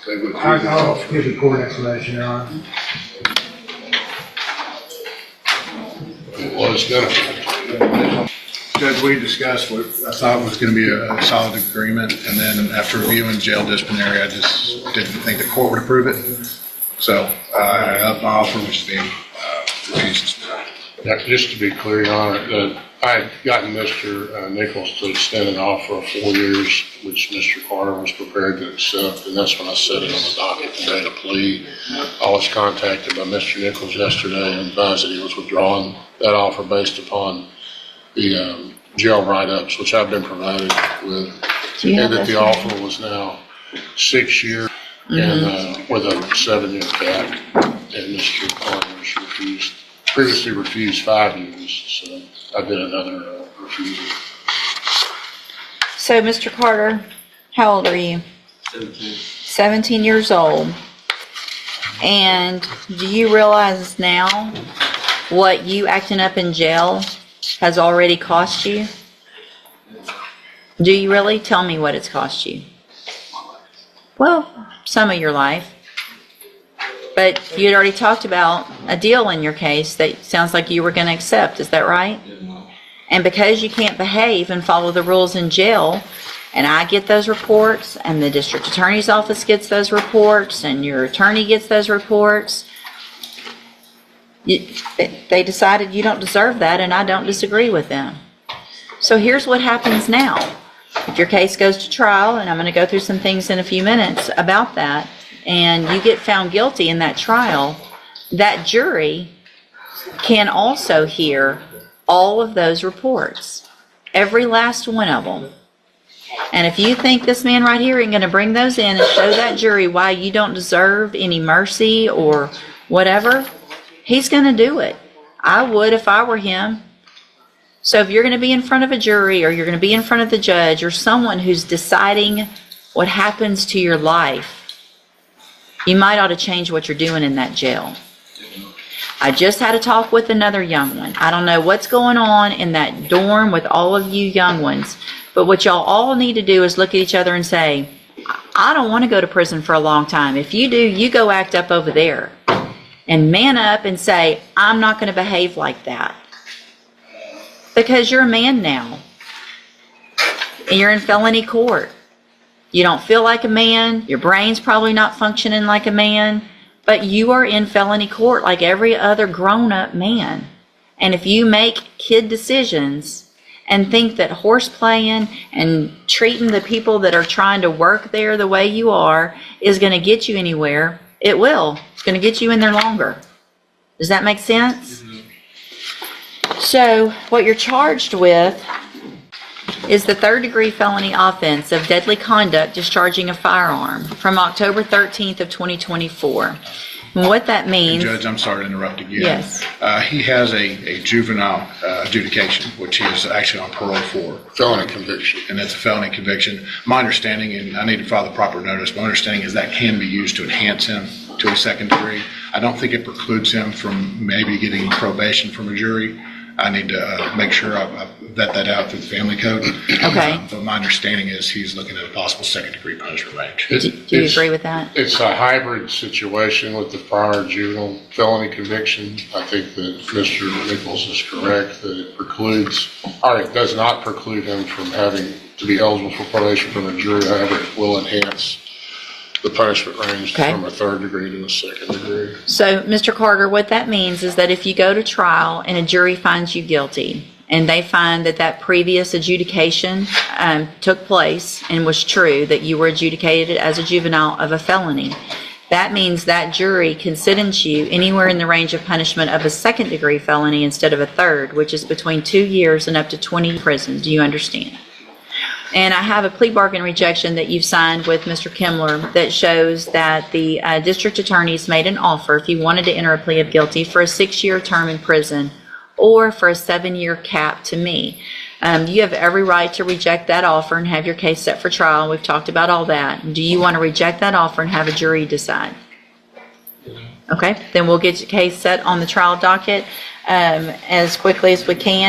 They withdrew the I'll offer. give the court explanation, Your Honor. It was done. Judge, we discussed what I thought was going to be a solid agreement, and then after reviewing jail disciplinary, I just didn't think the court would approve it. So I upped my offer, which is being refused. Yeah, just to be clear, Your Honor, I had gotten Mr. Nichols to extend an offer of 4 years, which Mr. Carter was prepared to accept, and that's when I set it on the docket today to plea. I was contacted by Mr. Nichols yesterday and advised that he was withdrawing that offer based upon the jail write-ups, which I've been provided with, and that the offer was now 6 years and with a 7-year cap, and Mr. Carter was previously refused 5 years, so I did another refusal. So, Mr. Carter, how old are you? 17 years old. And do you realize now what you acting up in jail has already cost you? Do you really? Tell me what it's cost you. Well, some of your life. But you had already talked about a deal in your case that sounds like you were going to accept. Is that right? And because you can't behave and follow the rules in jail, and I get those reports, and the district attorney's office gets those reports, and your attorney gets those reports, they decided you don't deserve that, and I don't disagree with them. So here's what happens now. If your case goes to trial, and I'm going to go through some things in a few minutes about that, and you get found guilty in that trial, that jury can also hear all of those reports, every last one of them. And if you think this man right here ain't going to bring those in and show that jury why you don't deserve any mercy or whatever, he's going to do it. I would if I were him. So if you're going to be in front of a jury, or you're going to be in front of the judge, or someone who's deciding what happens to your life, you might ought to change what you're doing in that jail. I just had a talk with another young one. I don't know what's going on in that dorm with all of you young ones, but what y'all all need to do is look at each other and say, I don't want to go to prison for a long time. If you do, you go act up over there. And man up and say, I'm not going to behave like that. Because you're a man now. And you're in felony court. You don't feel like a man. Your brain's probably not functioning like a man. But you are in felony court like every other grown-up man. And if you make kid decisions and think that horse playing and treating the people that are trying to work there the way you are is going to get you anywhere, it will. It's going to get you in there longer. Does that make sense? So what you're charged with is the 3rd-degree felony offense of deadly conduct discharging a firearm from October 13th of 2024. And what that means... Judge, I'm sorry to interrupt again. Yes. He has a juvenile adjudication, which he is actually on parole for. Felony conviction. And it's a felony conviction. My understanding, and I need to file the proper notice, my understanding is that can be used to enhance him to a 2nd degree. I don't think it precludes him from maybe getting probation from a jury. I need to make sure I vet that out through the family code. Okay. But my understanding is he's looking at a possible 2nd-degree punishment range. Do you agree with that? It's a hybrid situation with the prior juvenile felony conviction. I think that Mr. Nichols is correct that it precludes, or it does not preclude him from having to be eligible for probation from a jury. However, it will enhance the punishment range from a 3rd degree to a 2nd degree. So, Mr. Carter, what that means is that if you go to trial and a jury finds you guilty, and they find that that previous adjudication took place and was true, that you were adjudicated as a juvenile of a felony, that means that jury can sentence you anywhere in the range of punishment of a 2nd-degree felony instead of a 3rd, which is between 2 years and up to 20 prisons. Do you understand? And I have a plea bargain rejection that you've signed with Mr. Kimler that shows that the district attorney's made an offer, if you wanted to enter a plea of guilty, for a 6-year term in prison or for a 7-year cap to me. You have every right to reject that offer and have your case set for trial. We've talked about all that. Do you want to reject that offer and have a jury decide? Okay, then we'll get your case set on the trial docket as quickly as we can.